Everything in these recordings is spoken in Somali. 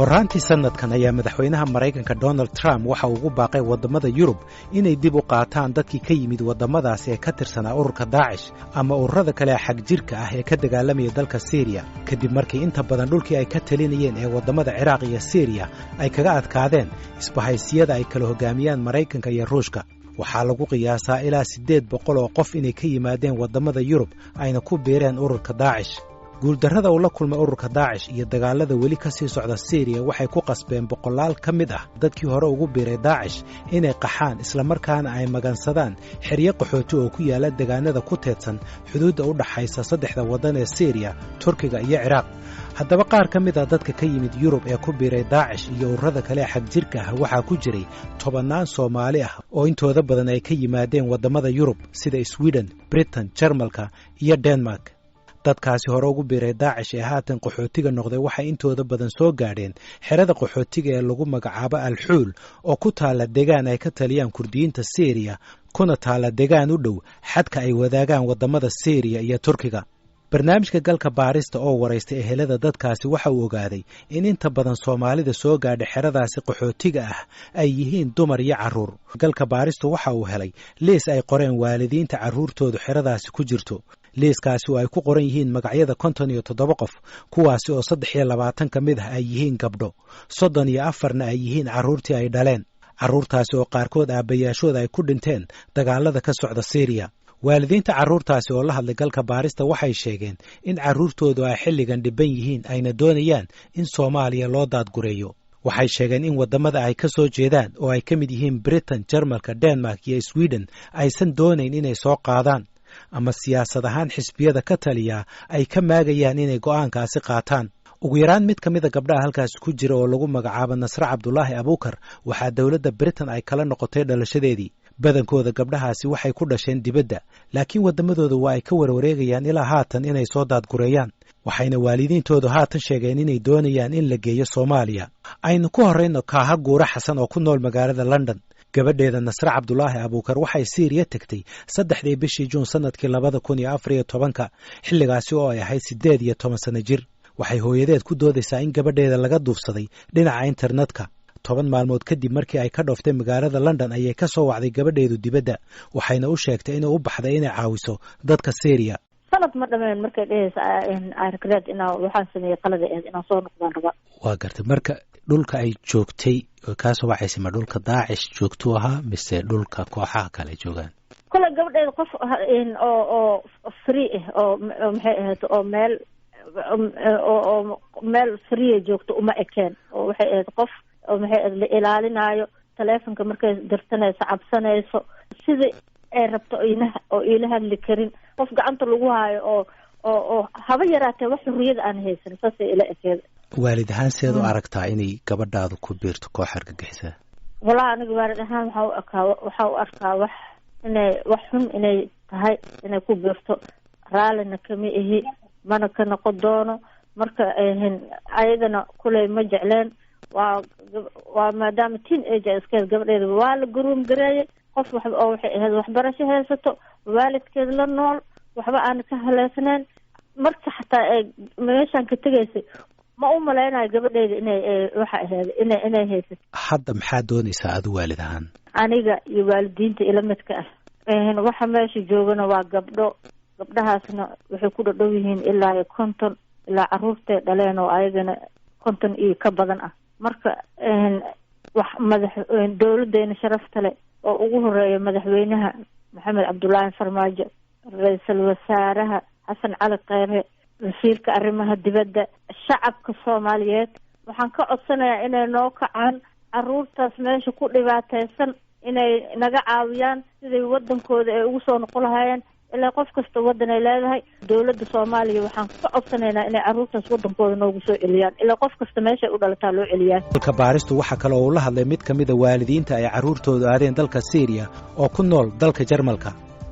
horraantii sannadkan ayaa madaxweynaha Maraykanka Donald Trump waxa uu ugu baaqay waddamada Yurub inay dib u qaataan dadkii ka yimid waddamadaasi ee ka tirsanaa ururka Daacish ama ururada kale xag jirka ah ee ka dagaalamaya dalka Syria kadib markii inta badan dhulkii ay ka talinayeen ee waddamada Ciraaq iyo Syria ay kaga adkaadeen isbahaysiyada ay kala hogaamiyaan Maraykanka iyo Ruushka. waxaa lagu qiyaasaa ilaa 800 oo qof inay ka yimaadeen waddamada Yurub ayna ku biireen ururka Daacish. guuldarrada uu la kulmay ururka Daacish iyo dagaalada weli ka sii socda Syria waxay ku qasbeen boqolaal ka mid ah dadkii hore ugu biiray Daacish inay qaxaan isla markaana ay magansadaan xeryo qaxooti oo ku yaala deegaanada ku teedsan xuduudda u dhaxaysa saddexda waddan ee Syria, Turkiga iyo Ciraaq. haddaba qaar ka mid ah dadka ka yimid Yurub ee ku biiray Daacish iyo ururada kale xag jirka ah waxaa ku jiray 10 Soomaali ah oo intooda badan ay ka yimaadeen waddamada Yurub sida Sweden, Britain, Jarmalka iyo Denmark. dadkaasi hore ugu biiray Daacish ee haatan qaxootiga noqday waxay intooda badan soo gaadheen xerada qaxootiga ee lagu magacaabo Al-Xuul oo ku taala deegaan ay ka taliyaan Kurdiyiinta Syria kuna taala deegaan u dhow xadka ay wadaagaan waddamada Syria iyo Turkiga. barnaamijka galka baarista oo waraystay ehelada dadkaasi waxa uu ogaaday in inta badan Soomaalida soo gaadhay xeradaasi qaxootiga ah ay yihiin dumar iyo carruur. galka baaristu waxa uu helay liis ay qoreen waalidiinta carruurtoodu xeradaasi ku jirto. liiskaasi oo ay ku qoran yihiin magacyada 57 qof kuwaasi oo 23 ka mid ah ay yihiin gabdho 34na ay yihiin carruurtii ay dhaleen. carruurtaasi oo qaarkood aabbayaashooda ay ku dhinteen dagaalada ka socda Syria. waalidiinta carruurtaasi oo la hadlay galka baarista waxay sheegeen in carruurtoodu ay xilligan dhiban yihiin ayna doonayaan in Soomaaliya loo daadgureeyo. waxay sheegeen in waddamada ay ka soo jeedaan oo ay ka mid yihiin Britain, Jarmalka, Denmark iyo Sweden aysan doonayn inay soo qaadaan ama siyaasad ahaan xisbiyada ka taliya ay ka maagayaan inay go'aankaasi qaataan. ugu yaraan mid ka mid a gabdhaha halkaasi ku jira oo lagu magacaabo Nasra Cabdulaahi Abuukar waxaa dawladda Britain ay kala noqotay dhalashadeedii. badankooda gabdhahaasi waxay ku dhasheen dibadda laakiin waddamadooda waa ay ka warwareegayaan ilaa haatan inay soo daadgureeyaan. waxayna waalidiintoodu haatan sheegeen inay doonayaan in la geeyo Soomaaliya. aynu ku horreyno Kaaha Guura Xasan oo ku nool magaalada London. gabadheeda Nasra Cabdulaahi Abuukar waxay Syria tagtay 3 bishii Juun sanadkii 2014 xilligaasi oo ay ahayd 18 sano jir. waxay hooyadeed ku doodaysaa in gabadheeda laga duufsaday dhinaca internetka. 10 maalmood kadib markii ay ka dhooftay magaalada London ayay ka soo wacday gabadheedu dibadda waxayna u sheegtay inay u baxday inay caawiso dadka Syria. sanad ma dhameen markay dhehaysa inaa waxaan sameeyay qalad inaan soo noqdaan raba. waa gartay marka dhulka ay joogtay ka soo waxaysi ma dhulka Daacish joogto ahaa mise dhulka kooxaha kale joogaan. kala gabadheeda qof oo free oo maxay ahayd oo meel free joogto uma ekeen oo waxay ahayd qof oo maxay la ilaalinayo taleefanka markay dirtanayso cabsanayso sidii ay rabto oo ila hadli karin qof gacanta lagu haayo oo haba yaraatee wax xurriyada aan haysan saasay ila ekeed. waalid ahaan seed u aragtaa inay gabadhaadu ku biirto koox argagixisa? walahi aniga waalid ahaan waxa u arkaa wax xun inay tahay inay ku biirto. raallina kama ihi mana ka noqon doono marka ayadana kuley ma jecleen. waa maadaama teen age iskeed gabadheeda waa la guruum gareeyay qof oo waxay ahayd waxbarasho haysato waalidkeed la nool waxba aan ka haleesnayn. marka xataa ay meeshaan ka tegaysay ma u malaynayo gabadheeda inay waxa ahayd inay haysato. hadda maxaa doonaysaa adu waalid ahaan? aniga iyo waalidiinta ila midka ah waxa meesha joogana waa gabdhahaasna waxay ku dhadhow yihiin ilaa 50 ilaa carruurtay dhaleen oo ayagana 50 iyo ka badan ah. marka wax dawladeena sharafta leh oo ugu horeeya madaxweynaha Maxamed Cabdulaahi Farmaajo, ra'iisul wasaaraha Xasan Cali Khayre, wasiirka arrimaha dibadda, shacabka Soomaaliyeed waxaan ka codsanayaa inay noo kacaan carruurtaas meesha ku dhibaataysan inay naga caawiyaan sidii wadankooda ay ugu soo noqon lahaayeen. ilaa qof kasta waddan ay leedahay dawladda Soomaaliya waxaan ka codsanaynaa inay carruurtaas wadankooda noogu soo celiyaan ilaa qof kasta meesha u dhalataa loo celiyaa. dalka baaristu waxa kale oo uu la hadlay mid ka mid a waalidiinta ay carruurtoodu aadeen dalka Syria oo ku nool dalka Jarmalka.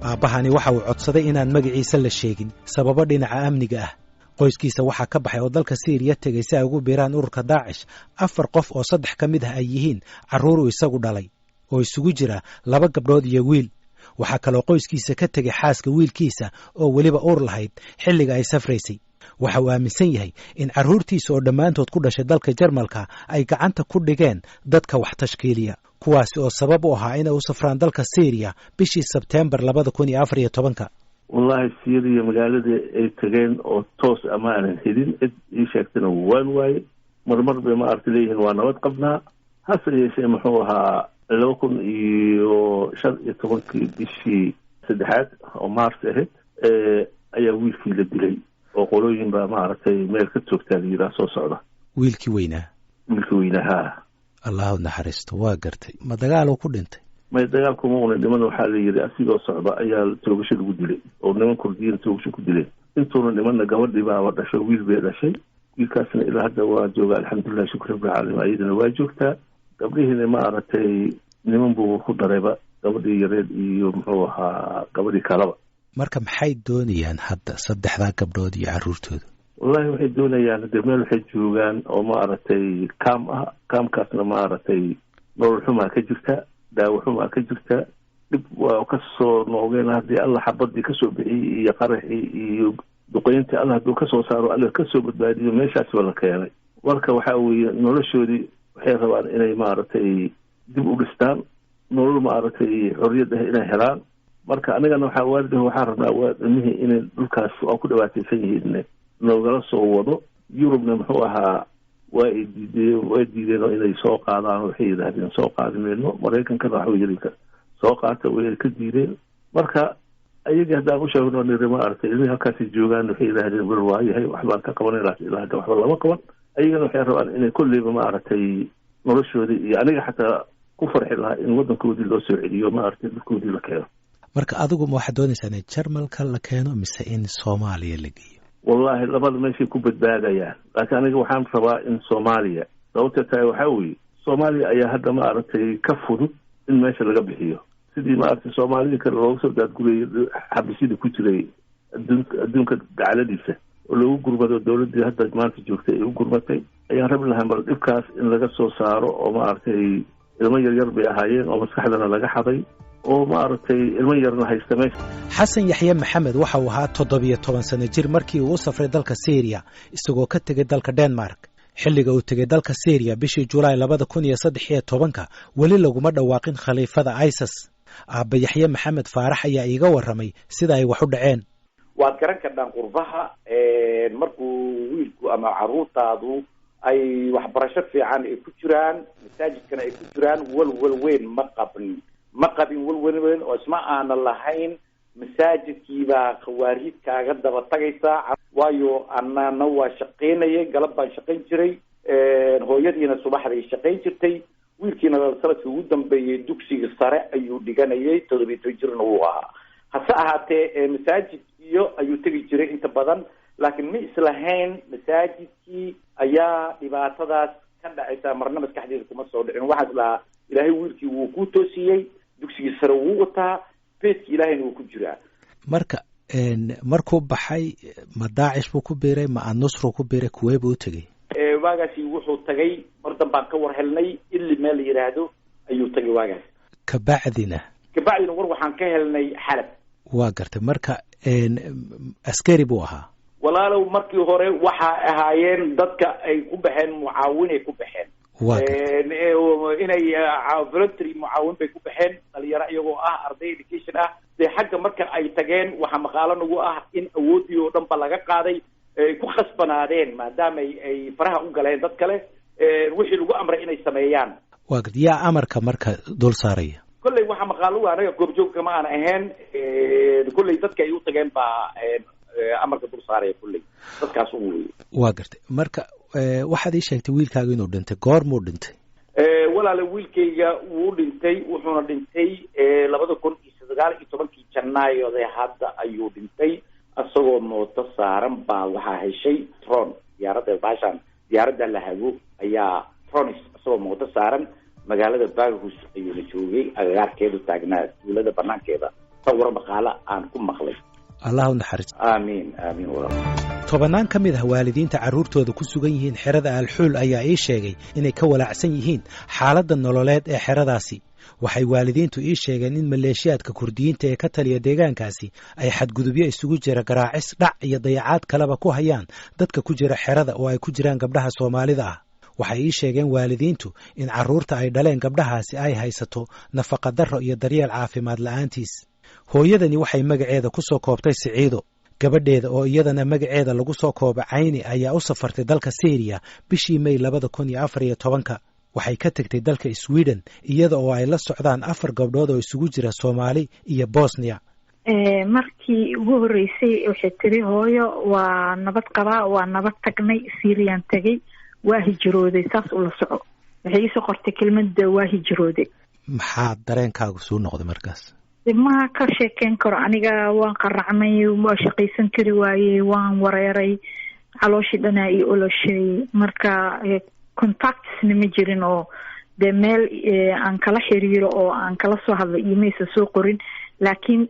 aabbahani waxa uu codsaday inaan magaciisa la sheegin sababo dhinaca amniga ah. qoyskiisa waxaa ka baxay oo dalka Syria tegay si ay ugu biiraan ururka Daacish 4 qof oo 3 ka mid ah ay yihiin carruur uu isagu dhalay oo isugu jira 2 gabdhood iyo wiil. waxaa kaloo qoyskiisa ka tegay xaaska wiilkiisa oo weliba uur lahayd xilliga ay safraysay. waxa uu aaminsan yahay in carruurtiisa oo dhammaantood ku dhashay dalka Jarmalka ay gacanta ku dhigeen dadka wax tashkiiliya, kuwaasi oo sabab u ahaa inay u safraan dalka Syria bishii Sebtembar 2014. wallahi Syria magaaladii ay tageen oo toos ama aan helin cid ii sheegtana waan waaye marmar bay ma arki leeyihiin waa nabad qabnaa. hase yeeshee muxuu ahaa 2015 bishii 3 oo Maars ahayd ayaa wiilkii la dilay oo qolooyin baa maaragtay meel ka joogtaa yiraahdo soo socda. wiilkii weynaa Allahu naxariisto. waa gartay ma dagaal uu ku dhintay? ma dagaalku ma dhiman, waxaa la yiri asigoo socda ayaa toogasho lagu dilay oo niman Kurdiyiin toogasho ku dilay. intuuna nimanna gabadhii baa dhashay, wiil bay dhashay. wiilkaasna ilaa hadda waa jooga alxamdulillah, shukran bil caalamiin. ayadana waa joogtaa. gabdhihiina ma aragtay niman buu ku darayba, gabadhii yareed iyo muxuu ahaa gabadhii kalaba. marka maxay doonayaan hadda saddexdaa gabdhood iyo carruurtooda? wallahi waxay doonayaan de meel waxay joogaan oo ma aragtay kaam ah. kaamkaasna ma aragtay nolol xumaa ka jirta, daawo xumaa ka jirta. dhib waa ka soo noogeen haddii alla xabadii ka soo bixiyey iyo qaraxii iyo duqeyntii alla hadduu ka soo saaro alla ka soo badbaadiyo meeshaas waa la keenay. marka waxaa weeye noloshoodii waxay rabaan inay maaragtay dib u dhistaan, nolol maaragtay xorriyad ah inay helaan. marka anigana waxaan rabnaa waa ilmihii inay dhulkaas oo ku dhibaataysan yihiin noogala soo wado. Yurubna muxuu ahaa waa diideen oo inay soo qaadaan, waxay yidhaahdeen soo qaadi mayno. Maraykankana waxa yiri soo qaata way ka diideen. marka ayaga haddaan u sheegno niri maaragtay ilmihii halkaasi joogaan waxay yidhaahdeen war waayahay waxbaan ka qabanay, ilaa hadda waxba lama qaban. ayagana waxay rabaan inay kolleyba maaragtay noloshoodii iyo aniga xataa ku farxi lahaa in waddankoodii loo soo celiyo maaragtay dhulkoodii la keeno. marka adigu ma waxaad doonaysaa in Jarmalka la keeno mise in Soomaaliya la geeyo? wallahi labada meeshay ku badbaadayaan, laakiin aniga waxaan rabaa in Soomaaliya. sababta tahay waxaa weeye Soomaaliya ayaa hadda maaragtay ka fudud in meesha laga bixiyo. sidii maaragtay Soomaalida kale loogu soo daadgurayay xabisyada ku jiray adduunka gacaladiisa oo loogu gurmado dawladdii hadda maanta joogtay ay u gurmatay. ayaan rabi lahaa bal dhibkaas in laga soo saaro oo maaragtay ilmo yaryar bay ahaayeen oo maskaxdana laga xaday oo maaragtay ilmo yarna haysta meesha. xasan yaxye maxamed waxa uu ahaa 17 sano jir markii uu u safray dalka Syria isagoo ka tegay dalka Denmark. xilliga uu tegay dalka Syria bishii July 2013 weli laguma dhawaaqin khaliifada ISIS. aabba yaxye maxamed faarax ayaa iiga warramay sida ay wax u dhaceen. waad garan kartaan qurbaha markuu wiilku ama carruurtaadu ay waxbarasho fiican ay ku jiraan, masaajidkana ay ku jiraan, walwal weyn ma qabin walwal weyn oo isma aana lahayn. masaajidkiibaa khawaariid kaaga daba tagaysaa, waayo annana waa shaqaynayay, galab baan shaqayn jiray, hooyadiina subaxday shaqayn jirtay. wiilkiina sanadkii ugu dambeeyey dugsiga sare ayuu dhiganayay, 17 jirna wuu ahaa. hase ahaatee masaajid iyo ayuu tegi jiray inta badan, laakiin ma islahayn masaajidkii ayaa dhibaatadaas ka dhacaysa. marna maskaxdeeda kuma soo dhicin. waxaas lahaa ilaahay wiilkii wuu ku toosiyey, dugsigii sare wuu wataa, beedkii ilaahayna wuu ku jiraa. marka markuu baxay ma Daacish buu ku biiray, ma Nusra ku biiray, kuwee buu u tegay? waagaasi wuxuu tagay, mar dambaan ka war helnay illi meel la yidhaahdo ayuu tagay waagaas. kabacdina war waxaan ka helnay Xalab. waa gartay. marka askari buu ahaa? walaalow markii hore waxa ahaayeen dadka ay ku baxeen mucaawin ay ku baxeen. inay voluntary mucaawin bay ku baxeen, dhalinyaro iyagoo ah arday education ah. dee xagga marka ay tageen waxaa maqaalo nagu ah in awoodii oo dhan ba laga qaaday, ay ku khasbanaadeen maadaama ay faraha u galeen dad kale wixii lagu amray inay sameeyaan. waa gartay. yaa amarka marka dul saaraya? kolley waxaa maqaalo anaga goobjoogka ma aan ahayn. kolley dadka ay u tageen baa amarka dul saaraya kolley dadkaas u weeyey. waa gartay. marka waxaad ii sheegtay wiilkaaga inuu dhintay. goormuu dhintay? walaale wiilkayga wuu dhintay, wuxuuna dhintay 2019 Janaayoode hadda ayuu dhintay. isagoo mooto saaran baa waxaa heshay tron diyaaradda la hago ayaa tronis isagoo mooto saaran magaalada Baghus ayuuna joogay, agagaarkeedu taagnaa tuulada banaankeeda. sawir maqaala aan ku maqlay. allahu naxariis. amiin walaal. tobanaan ka mid ah waalidiinta carruurtooda ku sugan yihiin xerada Al-Xuul ayaa ii sheegay inay ka walaacsan yihiin xaaladda nololeed ee xeradaasi. waxay waalidiintu ii sheegeen in maleeshiyaadka kurdiyiinta ee ka taliya deegaankaasi ay xadgudubyo isugu jira garaacis, dhac iyo dayacaad kaleba ku hayaan dadka ku jira xerada oo ay ku jiraan gabdhaha Soomaalida ah. waxay ii sheegeen waalidiintu in carruurta ay dhaleen gabdhahaasi ay haysato nafaqa darro iyo daryeel caafimaad la'aantiis. hooyadani waxay magaceeda ku soo koobtay Siciido. gabadheeda oo iyadana magaceeda lagu soo koobay Cayni ayaa u safartay dalka Syria bishii May 2014. waxay ka tagtay dalka Sweden iyada oo ay la socdaan 4 gabdhood oo isugu jira Soomaali iyo Bosnia. markii ugu horeysay waxay tiri hooyo waa nabad qabaa, waa nabad tagnay, Syrian tagay, waa hijrooday, saas ula soco. waxay isoo qortay kelmadda waa hijrooday. maxaa dareenkaagu soo noqday markaas? ma ka sheekeen karo, aniga waan qaracmay, waa shaqaysan kari waayey, waan wareeray, calooshii dhanaa iyo oloshay. marka contactsna ma jirin oo dee meel aan kala xiriiro oo aan kala soo hadlo iimaysa soo qorin. laakiin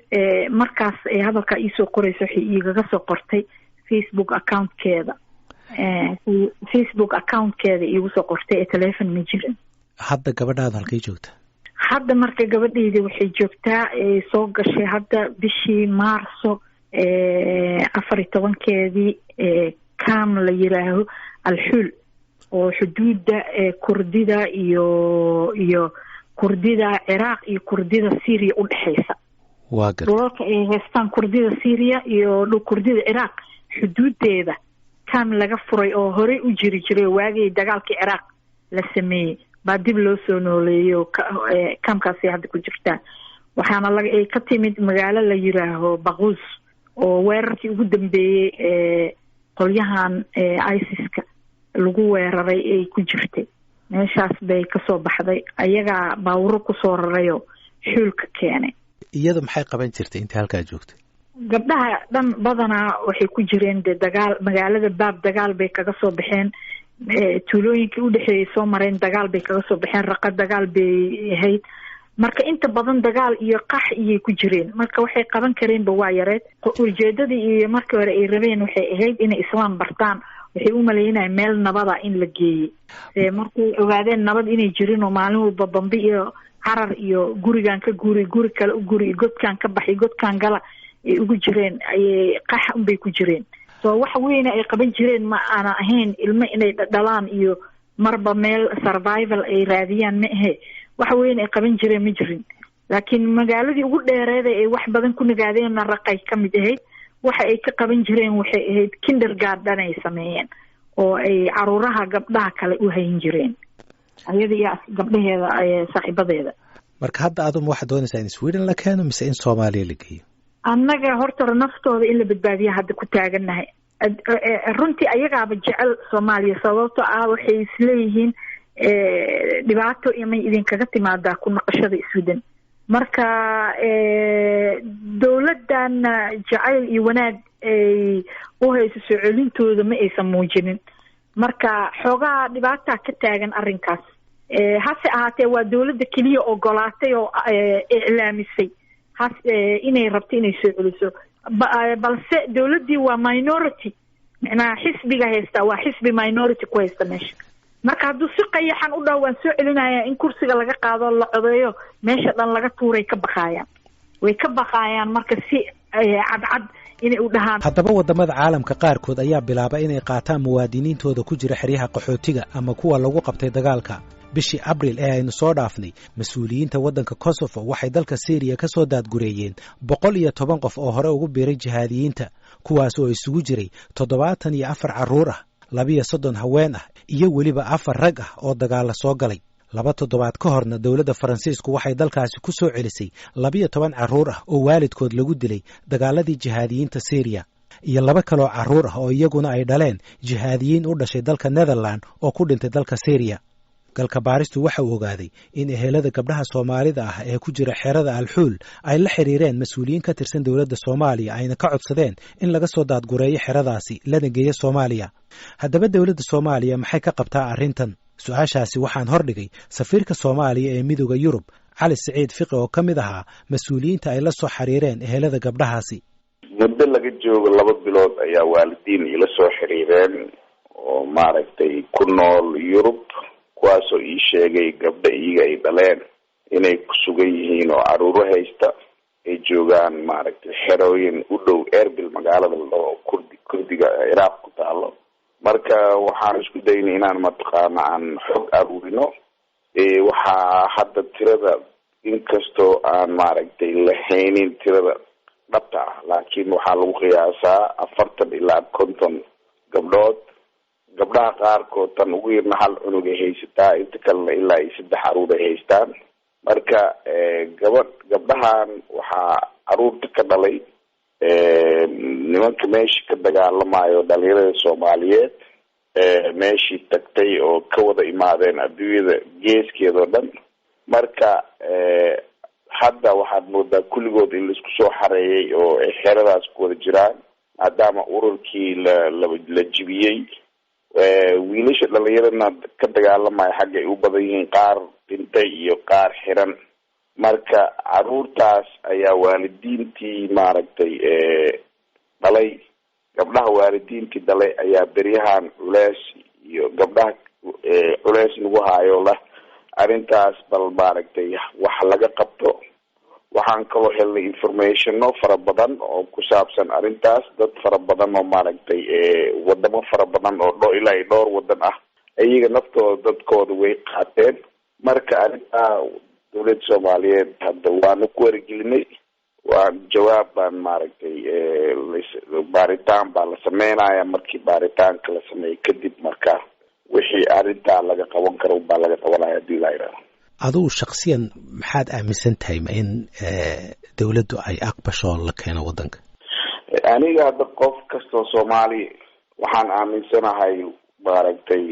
markaas hadalkaa iisoo qoraysa waxay igaga soo qortay Facebook accountkeeda iigu soo qortay, telefon ma jirin. hadda gabadhaada halkay joogta? hadda marka gabadhayda waxay joogtaa, soo gashay hadda bishii Maarso 14 kaam la yiraaho Alxuul oo xuduuda Kurdida iyo Kurdida Ciraaq iyo Kurdida Syria u dhaxaysa. waa gar dhulka ay haystaan Kurdida Syria iyo Kurdida Ciraaq xuduudeeda kaam laga furay oo hore u jiri jiray waagii dagaalkii Ciraaq la sameeyay baa dib loo soo nooleeyo. kaamkaasi hadda ku jirtaa waxaana ay ka timid magaalo la yiraaho Baquus oo weerarkii ugu dambeeyay qolyahan ISIS-ka lagu weeraray ay ku jirtay. meeshaas bay ka soo baxday, ayaga baawro ku soo rarayo xuulka keenay. iyadu maxay qaban jirtay intii halkaa joogtay? gabdhaha dhan badanaa waxay ku jireen dagaal, magaalada Baab dagaal bay kaga soo baxeen, tuulooyinkii u dhaxeeyay soo mareen dagaal bay kaga soo baxeen, Raqa dagaal bay ahayd. marka inta badan dagaal iyo qax iyay ku jireen. marka waxay qaban kareenba waa yareed. ujeedadii iyo markii hore ay rabeen waxay ahayd inay islaam bartaan, waxay u maleynayaan meel nabada in la geeyey. markay ogaadeen nabad inay jirin oo maalin walba bambi iyo carar iyo gurigan ka guri kale u guri, godkan ka baxay, godkan gala ay ugu jireen, ayay qax unbay ku jireen. so wax weyn ay qaban jireen ma aana ahayn ilmo inay dhalaan iyo marba meel survival ay raadiyaan, ma ahe wax weyn ay qaban jireen ma jirin. laakiin magaaladii ugu dheereeda ay wax badan ku nagaadeenna Raqay ka mid ahayd. waxa ay ka qaban jireen waxay ahayd kindergarten ay sameeyeen oo ay caruuraha gabdhaha kale u hayn jireen, ayada iyo gabdhaheeda saaxiibadeeda. marka hadda aduma waxaad doonaysaa in Sweden la keeno mise in Soomaaliya la geeyo? annaga horta naftooda in la badbaadiya hadda ku taagannahay. runtii ayagaaba jecel Soomaaliya, sababtoo ah waxay isleeyihiin dhibaato imay idinkaga timaadaa ku noqoshada Sweden. marka dawladdan jacayl iyo wanaag ay u hayso soo celintooda ma aysan muujinin. marka xoogaa dhibaataa ka taagan arrinkaas. hase ahaatee waa dawladda keliya ogolaatay oo iclaamisay inay rabto inay soo celiso, balse dawladdii waa minority, macnaha xisbiga haysta waa xisbi minority ku haysta meesha. marka hadduu si qayaxan u dhaw waan soo celinayaa in kursiga laga qaado la codeeyo, meesha dhan laga tuuray ka baqaayaan, way ka baqaayaan marka si cadcad inay u dhahaan. haddaba waddamada caalamka qaarkood ayaa bilaabay inay qaataan muwaadiniintooda ku jira xeryaha qaxootiga ama kuwa lagu qabtay dagaalka. bishii Abriil ee aynu soo dhaafnay, mas-uuliyiinta waddanka Kosovo waxay dalka Syria ka soo daadgureeyeen 110 qof oo hore ugu biiray jihaadiyiinta, kuwaas oo isugu jiray 74 carruur ah, 32 haween ah iyo weliba 4 rag ah oo dagaal soo galay. 2 toddobaad ka horna dawladda Faransiisku waxay dalkaasi ku soo celisay 12 carruur ah oo waalidkood lagu dilay dagaaladii jihaadiyiinta Syria, iyo 2 kale oo carruur ah oo iyaguna ay dhaleen jihaadiyiin u dhashay dalka Netherland oo ku dhintay dalka Syria. galka baaristu waxa uu ogaaday in ehelada gabdhaha Soomaalida ah ee ku jira xerada Alxuul ay la xiriireen mas'uuliyiin ka tirsan dawladda Soomaaliya ayna ka codsadeen in laga soo daadgureeyo xeradaasi lana geeyo Soomaaliya. haddaba dawladda Soomaaliya maxay ka qabtaa arrintan? su-aashaasi waxaan hordhigay safiirka Soomaaliya ee Midowga Yurub Cali Siciid Fiqi oo ka mid ahaa mas'uuliyiinta ay la soo xiriireen ehelada gabdhahaasi. muddo laga joogo 2 bilood ayaa waalidiin ila soo xiriireen oo maaragtay ku nool Yurub, kuwaasoo ii sheegay gabdha iyaga ay dhaleen inay ku sugan yihiin oo caruuro haysta ay joogaan maaragtay xerooyin u dhow Erbil magaalada oo kurdiga Ciraaq ku taalo. marka waxaan isku daynay inaan mataqaana aan xog aruurino waxaa hadda tirada inkastoo aan maaragtay lahaynin tirada dhabta ah laakiin waxaa lagu qiyaasaa 40 ilaa 50 gabdhood. gabdhaha qaarkood tan ugu yarna hal cunug ay haysataa, inta kalena ilaa 3 caruur ay haystaan. marka gabdhahan waxaa caruurta ka dhalay nimanka meeshii ka dagaalamayo dhalinyarada Soomaaliyeed meeshii tagtay oo ka wada imaadeen adduunyada geeskeeda oo dhan. marka hadda waxaad moodaa kulligood in laisku soo xareeyay oo ay xeradaas ku wada jiraan maadaama ururkii la jibiyey. wiilasha dhalinyarana ka dagaalamaya xagga ay u badan yihiin qaar dhintay iyo qaar xiran. marka caruurtaas ayaa waalidiintii maaragtay dhalay, gabdhaha waalidiintii dhalay ayaa beryahan culeys iyo gabdhaha culeys nagu haayo lah arrintaas bal maaragtay wax laga qabto. waxaan kaloo helnay informationo fara badan oo ku saabsan arrintaas. dad fara badan oo maaragtay wadamo fara badan oo ilaa dhowr wadan ah ayaga naftooda dadkooda way qaateen. marka arrintaa dowladda Soomaaliyeed hadda waanu ku wargelinay, waa jawaab baan maaragtay baaritaan baa la sameynaya. markii baaritaanka la sameeyay kadib marka wixii arrintaa laga qaban karo baa laga qabanaya hadii la yiraahdo. adigu shakhsiyan maxaad aaminsan tahay ma in dawladdu ay aqbasho la keeno wadanka? aniga hadda qof kastoo Soomaali waxaan aaminsanahay maaragtay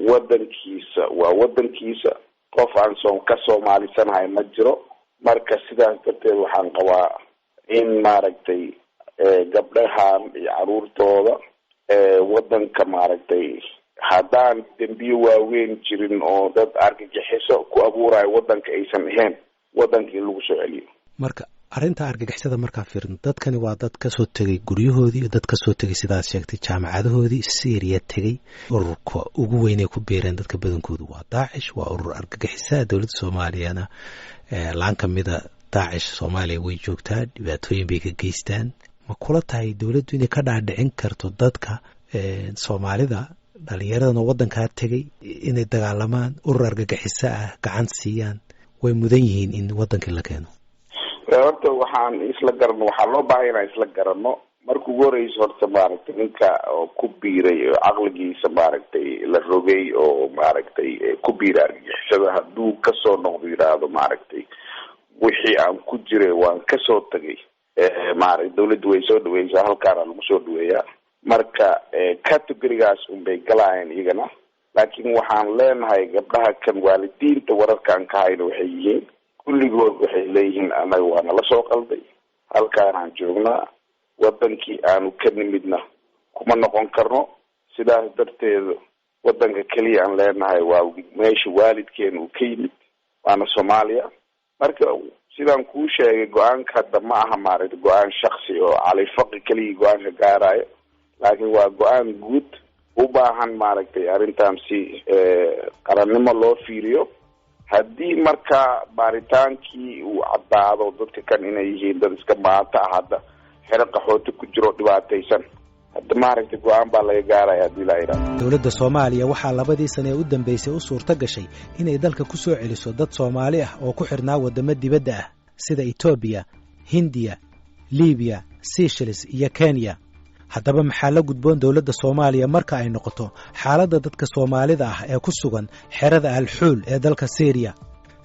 wadankiisa waa wadankiisa, qof aan ka Soomaalisanahay ma jiro. marka sidaas darteed waxaan qabaa in maaragtay gabdhahan iyo caruurtooda wadanka maaragtay haddaan dambiyo waaweyn jirin oo dad argagixiso ku abuurayo wadanka aysan ahayn wadanka in lagu soo celiyo. marka arrinta argagixisada markaa fiirin, dadkani waa dad ka soo tegay guryahoodii, dad ka soo tegay sidaad sheegtay jaamacadahoodii, Syria tegay. ururka ugu weyn ee ku beereen dadka badankoodu waa Daacish, waa urur argagixisa. dawladda Soomaaliyana laan ka mida Daacish Soomaaliya way joogtaa, dhibaatooyin bay ka geystaan. ma kula tahay dawladdu inay ka dhaadhicin karto dadka Soomaalida dhalinyaradana wadankaa tegay inay dagaalamaan, urur argagixisa ah gacan siiyaan, way mudan yihiin in wadankii la keeno? horta waxaan isla garano, waxaa loo baahay inaan isla garano. marka ugu horeysa horta maaragtay ninka oo ku biiray oo caqligiisa maaragtay la rogay oo maaragtay ku biiray argagixisada hadduu kasoo noqdo yidhaahdo maaragtay wixii aan ku jiray waan kasoo tagay, maaragtay dawladdu way soo dhaweysaa, halkaana lagu soo dhaweeyaa. marka categorigaas unbay galayeen iyagana. laakiin waxaan leenahay gabdhaha kan waalidiinta wararkaan ka hayno waxay yihiin kulligood waxay leeyihiin anaga waa nala soo qalday, halkaanaan joognaa, wadankii aanu ka nimidna kuma noqon karno. sidaas darteed wadanka keliya aan leenahay waa meesha waalidkeena uu ka yimid, waana Soomaaliya. marka sidaan kuu sheegay go-aanka hadda ma aha maaragtay go-aan shaksi oo Cali Faqi keliya go-aanka gaarayo, laakiin waa go-aan guud u baahan maaragtay arrintan si qarannimo loo fiiriyo. haddii marka baaritaankii uu caddaado dadka kan inay yihiin dad iska maanta ah hadda xero qaxooti ku jiro dhibaataysan, hadda maaragtay go-aan baa laga gaaraya haddii la yidhaahdo. dawladda Soomaaliya waxaa 2 sano ee u dambeysay u suurto gashay inay dalka ku soo celiso dad Soomaali ah oo ku xirnaa wadamo dibadda ah sida Ethiopia, Hindiya, Liibiya, Seychelles iyo Kenya. haddaba maxaa la gudboon dawladda Soomaaliya marka ay noqoto xaaladda dadka Soomaalida ah ee ku sugan xerada Al-Xuul ee dalka Syria?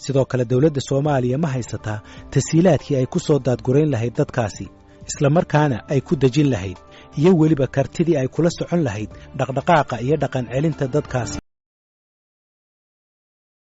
sidoo kale dawladda Soomaaliya ma haysataa tasiilaadkii ay ku soo daadgurayn lahayd dadkaasi, isla markaana ay ku dejin lahayd, iyo weliba kartidii ay kula socon lahayd dhaqdhaqaaqa iyo dhaqan celinta dadkaasi?